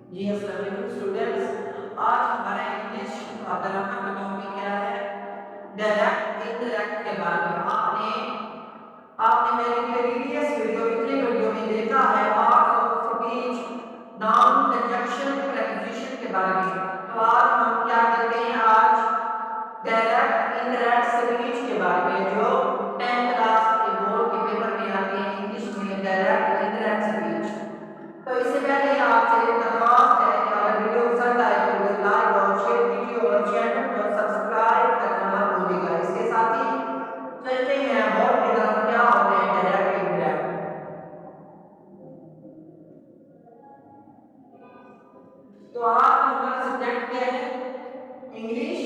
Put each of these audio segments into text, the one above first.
जी अस्सलाम वालेकुम स्टूडेंट्स। आज हमारा इंग्लिश मुकाबला का टॉपिक क्या है? डायरेक्ट इनडायरेक्ट के बारे में। आपने मेरे प्रीवियस वीडियो पिछले वीडियो में देखा है parts of speech, noun, conjunction, preposition के बारे में। तो आज हम क्या करते हैं? आज डायरेक्ट इनडायरेक्ट स्पीच के बारे में, जो 10th क्लास के बोर्ड के पेपर में आते हैं इंग्लिश में, डायरेक्ट इनडायरेक्ट स्पीच। तो इससे पहले आपसे दरख्वास्त है कि अगर वीडियो पसंद आए तो वीडियो लाइक और शेयर कीजिए और चैनल को सब्सक्राइब करना ना भूलिएगा। इसके साथ ही चलते हैं बोर्ड की तरफ। क्या होते हैं डायरेक्ट इनडायरेक्ट? तो आज हमारा सब्जेक्ट क्या है? इंग्लिश।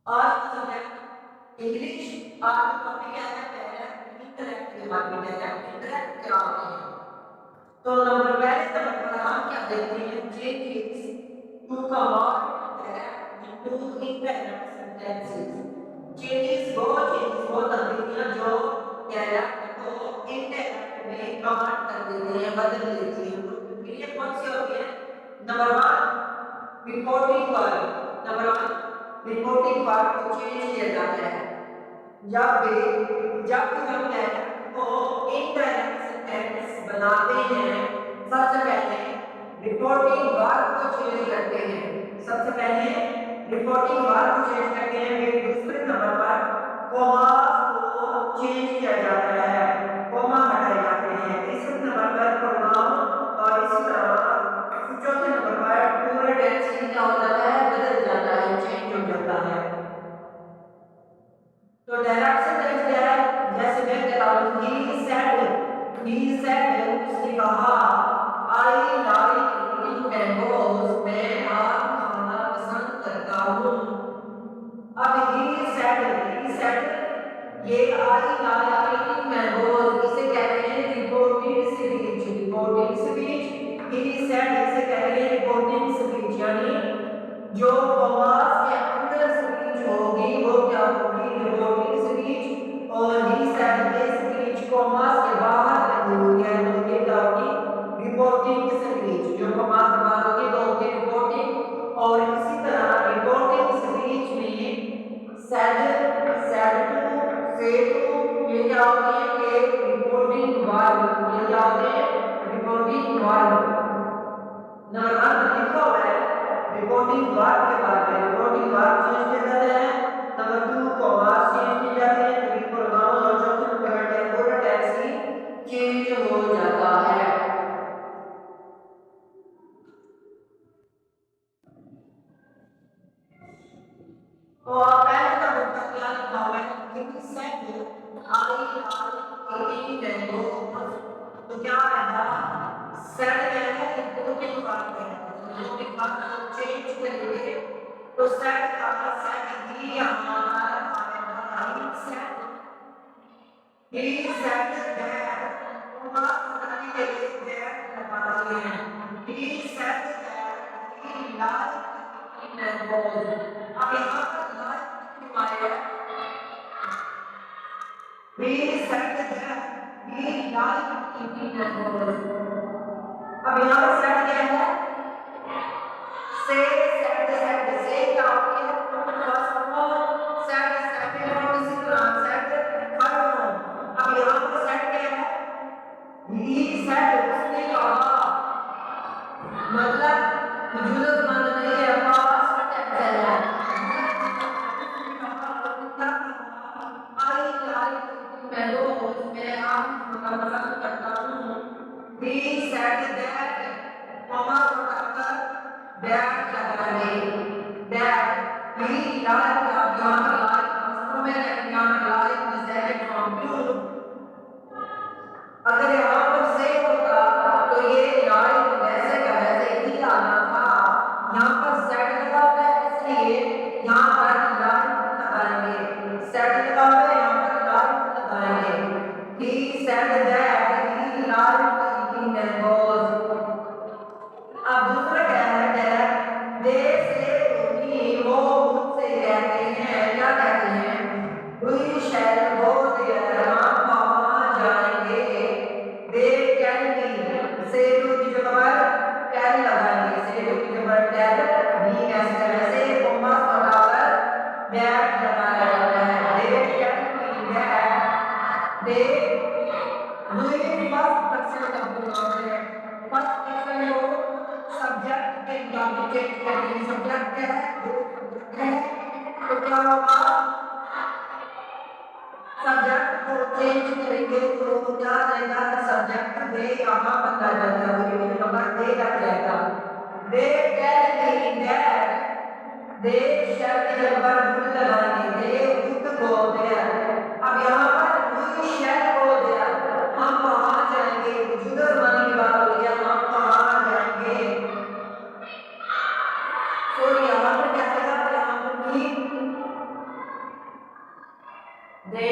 आज का सब्जेक्ट इंग्लिश। आज का टॉपिक क्या है? डायरेक्ट इंटरैक्ट के बारे में। डायरेक्ट इंटरैक्ट क्या होते हैं? तो पहले नंबर पर हम क्या देखते हैं? Changes to command direct into indirect sentences. Changes वो तब्दीलियां जो डायरेक्ट को इनडायरेक्ट में कमांड कर देते हैं, बदल देती हैं। तो ये कौन सी होती है? Number 1 reporting verb. Number 1 reporting verb को चेंज किया जाता है जब भी हम डायरेक्ट को इनडायरेक्ट सेंटेंस बनाते हैं। सबसे पहले रिपोर्टिंग वर्ब को चेंज करते हैं। सबसे पहले रिपोर्टिंग वर्ब को चेंज करते हैं। फिर दूसरे नंबर पर कॉमास को चेंज किया जाता है, कॉमा हटाए जाते हैं। तीसरे नंबर पर प्रोनाउन और इसी तरह चौथे नंबर पर पूरा टेंस क्या हो जाता है? बदल जाता है, चेंज हो जाता है। तो डायरेक्ट सेंटेंस क्या है? जैसे मैं कह रहा हूं ही सेड उसने कहा आई लाइक ईटिंग मैंगोज, मैं आम खाना पसंद करता हूं। अब ही सेड ये आई लाइक ईटिंग मैंगोज इसे कहते हैं reported speech. Reported speech he said इसे कहते हैं रिपोर्टेड स्पीच, यानी जो कॉमास के अंदर स्पीच होगी वो क्या होगी? Reporting speech. और ही सेड के स्पीच कॉमास के बाहर लगी हुई है तो ये क्या होगी? Reporting speech. जो कॉमास के बाहर होगी तो होगी रिपोर्टिंग। और इसी तरह रिपोर्टिंग स्पीच में सेड टू से टू ये क्या होती है? ये रिपोर्टिंग वर्ब। ये क्या होते हैं? Reporting verb. नंबर 1 लिखा हुआ है रिपोर्टिंग वर्ब के बारे में। रिपोर्टिंग वर्ब चेंज किए जाते हैं। नंबर 2 कॉमास चेंज किए जाते हैं। 3 प्रोनाउन और चौथे नंबर पर टेम्पोरल टेंस ही चेंज हो जाता है। तो पहले नंबर पर क्या लिखा हुआ है? He said I R E mango. तो क्या आएगा? सेड क्या है? रिपोर्टिंग वर्ब है। रिपोर्टिंग वर्ब को चेंज करेंगे तो सेड का सेड ही हमारा आएगा he said. He said that तुम्हारा बताने के लिए दैट लगाते हैं। He said that he like mangoes. अब यहाँ पर लाइक क्यों आया? He said that he like eating mangoes. अब यहाँ पर सेड क्या है? से क्या होती है? First form said, second form, इसी तरह सेड थर्ड फॉर्म। अब यहाँ पर सेड क्या है? ही सेड उसने कहा, मतलब जरूरतमंद नहीं है, पास्ट टेंस है। आई लाइक मैंगोज, मैं आम खाना पसंद करता हूँ। ही सेड दैट कॉमा हटाकर दैट लगाएंगे। दैट ही लाइक, अब यहाँ पर लाइक वास्तव में यहाँ पर लाइक डिसाइडेड फ्रॉम टू। अगर यहाँ पर से होता तो ये लाइक वैसे का वैसे ही आना था। यहाँ पर सेट लगा हुआ है इसलिए यहाँ पर लाइक लगाएंगे। सेट लगा हुआ है यहाँ पर लाइक लगाएंगे। He said that he like eating mangoes. अब दूसरा क्या है? दे से टू वो मुझसे कहते हैं, क्या कहते हैं? वी शैल गो देयर, हम वहां दैट लगाया जाता है। दे टेल मी दैट दे हुई फर्स्ट पर्सन का प्रोनाउन है। फर्स्ट पर्सन को सब्जेक्ट के मुताबिक चेंज करेंगे। सब्जेक्ट क्या है? दो सब्जेक्ट है तो क्या होगा? सब्जेक्ट को चेंज करेंगे तो क्या रहेगा? सब्जेक्ट दे यहाँ पर आ जाएगा, वही नंबर दे लग जाएगा। दे टेल मी दैट दे शब्द के ऊपर वुड लगाएंगे। They would go there. अब यहाँ पर वी शैल गो देयर, हम वहाँ जाएंगे। जुगर माने की बात हो रही है, हम वहाँ जाएंगे। तो यहाँ पर क्या आएगा? यहाँ पर भी दे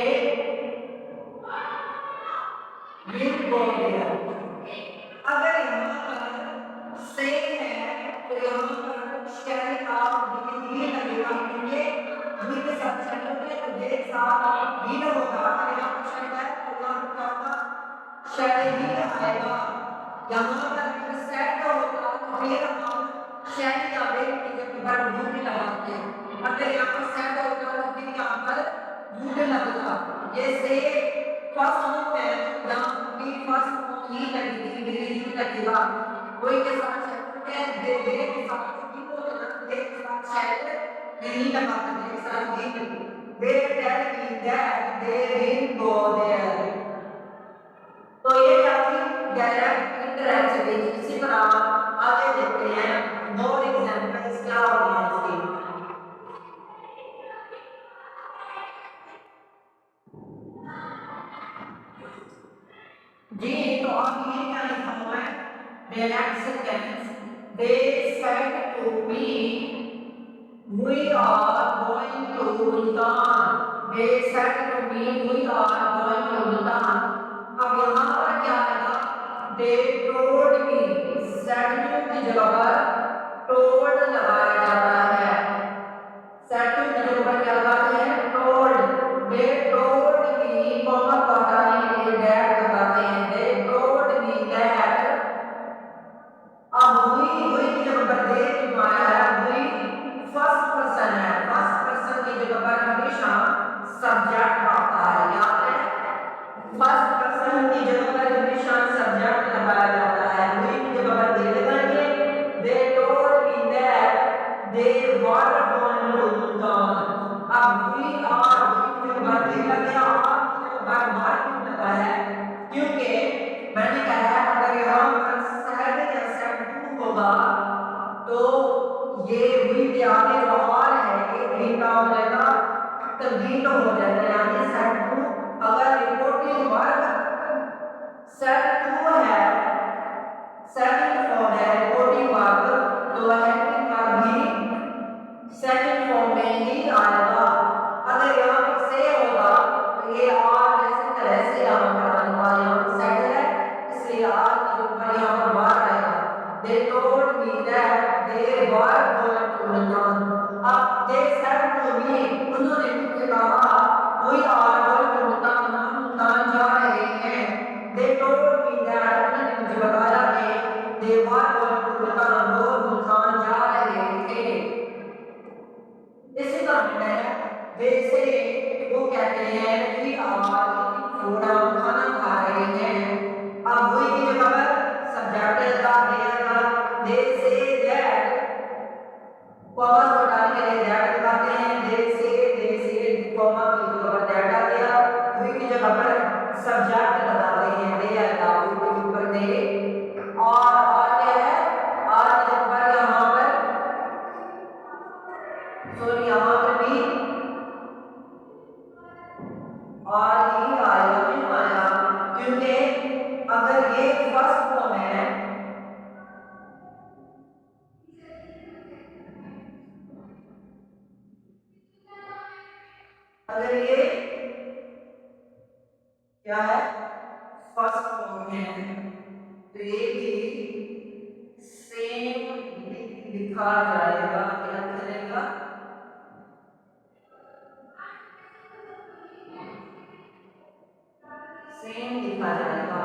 विल गो देयर। अगर यहाँ पर से है तो यहाँ पर शैल का भी लगेगा, क्योंकि भी के साथ शैल होते तो दे साथ भी होगा। अगर यहाँ पर शैल है तो यहाँ पर क्या होगा? शैल ही आएगा। यहाँ पर अगर सेट का होता तो फिर हम शैल या वेल की जगह पर भी लगाते हैं। अगर यहाँ पर सेट होता तो फिर यहाँ पर वुड लगता। ये से फर्स्ट फॉर्म है, यहाँ भी फर्स्ट फॉर्म ही लगेगी, ही लगेगा। कोई के साथ शैल है, दे के साथ भी तो दे के साथ शैल नहीं लगाते, दे के साथ भी। They tell me that they will go there. तो ये क्या थी? Direct interaction speech. इसी तरह आगे देखते हैं मोर एग्जांपल्स क्या होते हैं इसके। जी तो अब ये क्या लिखा हुआ है? Direct sentence. They said to me we are going to Bhutan. They said to me we are going to Bhutan. अब यहाँ पर क्या आएगा? They told me. सेड की जगह पर टोल्ड लगाया जाता है। सेड की जगह पर क्या लगाते हैं? टोल्ड। दे टोल्ड मी कॉमा हटाने के लिए दैट लगाते हैं। दे टोल्ड मी दैट। अब हुई की जगह पर दे क्यों आया है? हुई फर्स्ट पर्सन है। फर्स्ट पर्सन की जगह पर हमेशा सब्जेक्ट आता है। याद है? फर्स्ट पर्सन की जगह पर हमेशा सब्जेक्ट लगाया जाता है। हुई की जगह पर दे लगाएंगे। They told me that they were going to Bhutan. अब हुई आर, हुई की जगह पर दे लग गया, आर की जगह पर वर क्यों लगा है? क्योंकि मैंने कहा है अगर यहाँ पर सेड या सेड टू होगा तो ये हुई के आगे जो आर है ये भी क्या हो जाएगा? तब्दील हो जाएगा। यानी सेड टू अगर रिपोर्टिंग वर्ब सेड टू है, सेकंड फॉर्म है रिपोर्टिंग वर्ब, तो हेल्पिंग वर्ब भी सेकंड फॉर्म में ही आएगा। अगर यहाँ पर से होगा तो ये आर जैसे तरह से यहाँ पर आएगा। यहाँ पर सेड है इसलिए आर की ऊपर यहाँ पर वर आएगा। They told me that they were going to Bhutan. अब दे सेड टू मी, उन्होंने मुझे कहा we are going to Bhutan, हम भूटान जा रहे हैं। दे टोल्ड मी दैट, उन्होंने मुझे बताया कि दे वर गोइंग टू भूटान, वो भूटान जा रहे थे। इसी तरह है जैसे वो कहते हैं कि आवाज फूड, हम खाना खा रहे हैं। अब वही की जगह पर सब्जेक्ट का देगा। दे से दैट कॉमा हटाने के लिए दैट लगाते हैं। दे से कॉमा की जगह पर दैट आ गया। वही की जगह पर सब्जेक्ट लगाते हैं। दे आएगा वही के ऊपर दे। और क्या है? और की जगह पर यहाँ पर सॉरी यहाँ पर भी और ही आएगा, क्यों आएगा? क्योंकि अगर ये फर्स्ट फॉर्म है, अगर ये क्या है? फर्स्ट फॉर्म है तो ये भी सेम लिखा जाएगा। क्या करेगा? सेम लिखा जाएगा।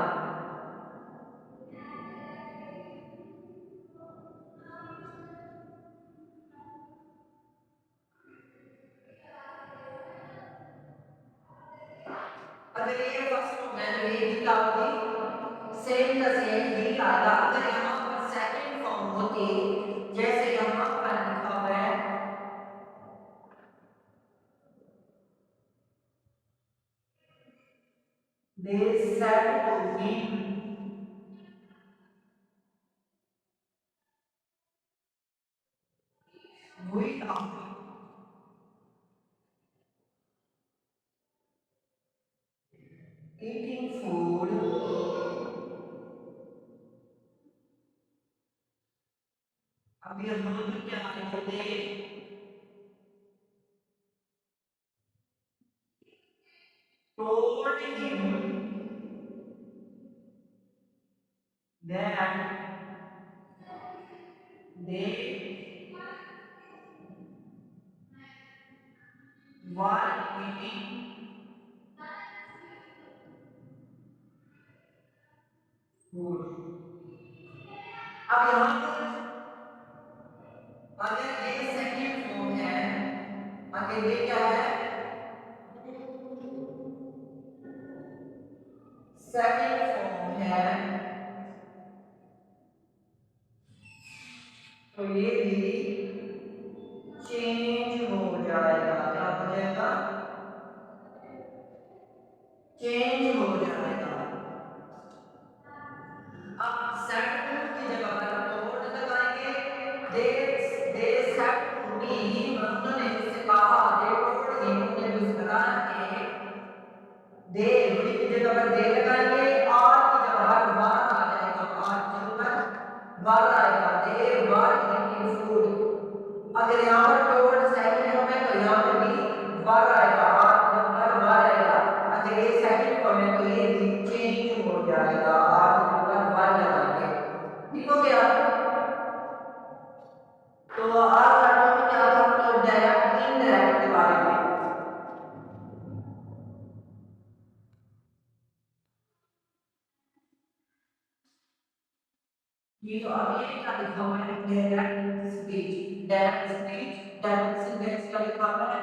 they said to him, we are eating food. अभी हम क्या करेंगे? Told him that they were eating food. अब यहाँ पर अगर ये सेकंड फॉर्म है, अगर ये क्या है? सेकंड फॉर्म है, तो ये भी चेंज हो जाएगा। क्या हो जाएगा? चेंज हो जाएगा। अब सेट की जगह पर कोड लगाएंगे। दे सेट टू मी, उन्होंने उससे कहा, दे टोल्ड हिम, उन्होंने उससे बताया कि दे की जगह पर दे लगाएंगे, आर की जगह पर वर आ जाएगा। आर की जगह पर वर आएगा। दे वर ईटिंग फूड। अगर यहाँ पर टोल्ड सेकंड फॉर्म है तो यहाँ पर भी वर आएगा। आर की जगह पर वर आएगा। अगर ये सेकंड फॉर्म है तो ये भी चेंज हो जाएगा। आर की जगह पर वर लगाएंगे। ठीक हो गया? तो आज का टॉपिक क्या था? तो डायरेक्ट इनडायरेक्ट के बारे में। ये तो अभी क्या लिखा हुआ है? Direct speech. Direct speech, direct sentence क्या लिखा हुआ है?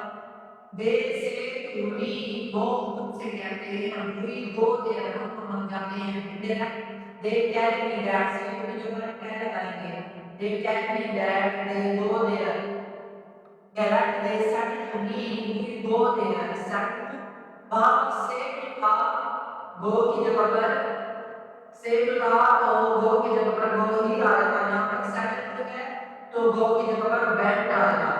दे से टू मी, वो मुझसे कहते हैं, वी गो देयर, हम जाते हैं। Direct they tell me that, say की जगह पर क्या लगाएंगे? They tell me that they go there. Direct they said to me, we go there. Said वहां से था, गो की जगह पर से था, तो गो की जगह पर गो ही आएगा। यहाँ पर सेकंड है तो गो की जगह पर वेंट आएगा,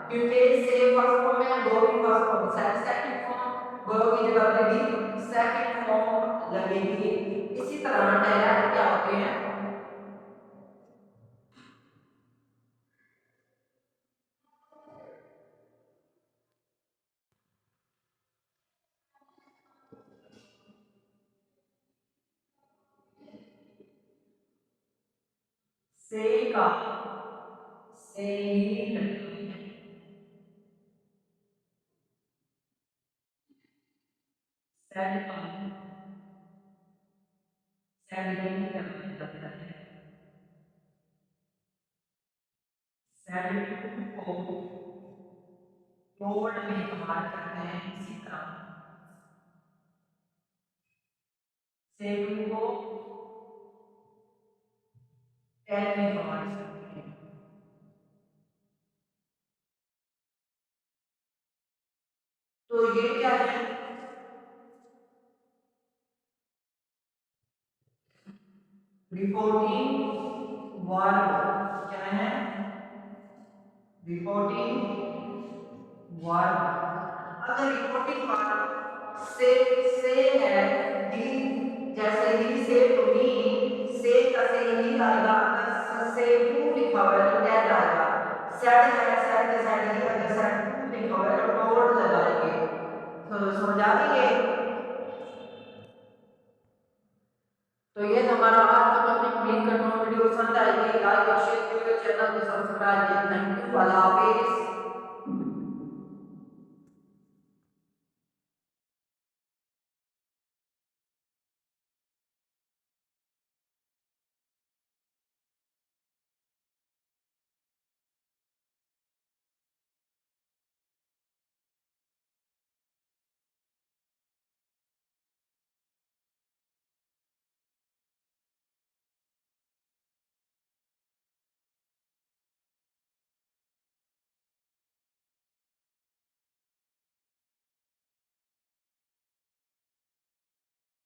क्योंकि से फर्स्ट फॉर्म है, गो भी फर्स्ट फॉर्म, सेकंड फॉर्म, गो की जगह पर भी सेकंड फॉर्म लगेगी। इसी तरह डायरेक्ट क्या होते हैं? से का से ही लगता है। सेड का सेड नहीं करना जाता है। सेड को टोल्ड में इस्तेमाल करते हैं। इसी तरह सेड को टेल में इस्तेमाल करते हैं। तो ये क्या है? रिपोर्टिंग वर्ब क्या है? Reporting verb. अगर रिपोर्टिंग वर्ब से है, ही, जैसे ही से टू मी, से का से ही आएगा। अगर से टू लिखा हुआ है तो क्या आएगा? सेड है, सेड के साइड ही, अगर